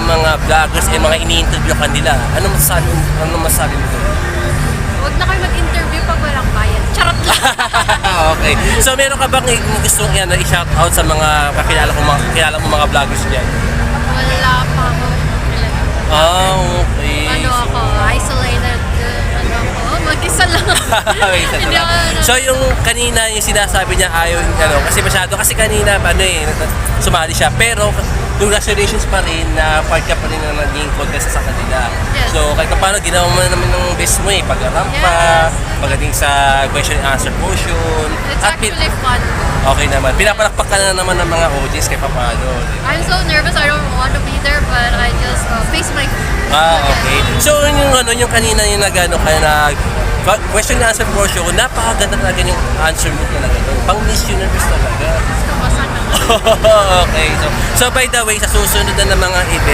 mga vloggers and mga ini-interview kanila. Ano masasabi mo doon? Huwag na kayo mag-interview pag walang bayad. Charot lang. Okay. So meron ka bang gustong i-shout out sa mga kilala mo mga vloggers diyan? Wala pa ako. Okay. Ano ako, isolated. Ano ako, mag-isa lang. Hindi ako, So yung kanina yung sinasabi niya ayaw kasi kanina sumali siya pero congratulations pa rin na part ka pa rin na naging podcast sa kanila. Yes. So kahit paano ginawa mo na naman ng best mo pag-ramp pa, pagdating sa question and answer portion. It's actually fun. Okay naman. Pinapalakpak ka na naman ng mga audience kahit paano. I'm so nervous, I don't want to be there, but I just face my Okay. So yung kanina yung question and answer portion, napakaganda talaga yung answer mo talaga. Pang Miss Universe talaga. Gusto ko sana. Okay. So by the way, sa susunod na ng mga event,